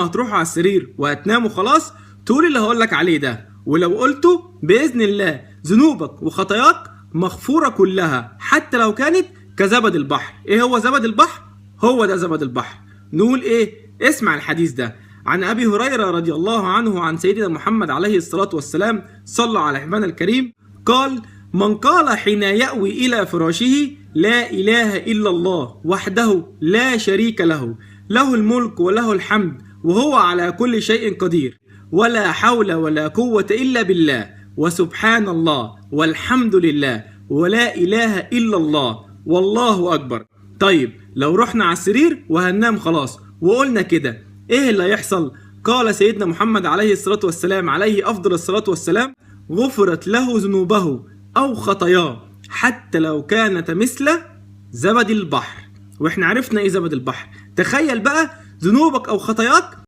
هتروحوا على السرير وهتناموا خلاص تقول اللي هقولك عليه ده، ولو قلته بإذن الله ذنوبك وخطاياك مغفورة كلها حتى لو كانت كزبد البحر. ايه هو زبد البحر؟ هو ده زبد البحر. نقول ايه؟ اسمع الحديث ده عن أبي هريرة رضي الله عنه عن سيدنا محمد عليه الصلاة والسلام، صلى على حبيبنا الكريم، قال: من قال حين يأوي إلى فراشه: لا إله إلا الله وحده لا شريك له، له الملك وله الحمد وهو على كل شيء قدير، ولا حول ولا قوة إلا بالله، وسبحان الله والحمد لله ولا إله إلا الله والله أكبر. طيب لو رحنا على السرير وهننام خلاص وقلنا كده، إيه اللي هيحصل؟ قال سيدنا محمد عليه الصلاة والسلام، عليه أفضل الصلاة والسلام: غفرت له ذنوبه أو خطاياه حتى لو كانت مثل زبد البحر. واحنا عرفنا ايه زبد البحر. تخيل بقى ذنوبك او خطاياك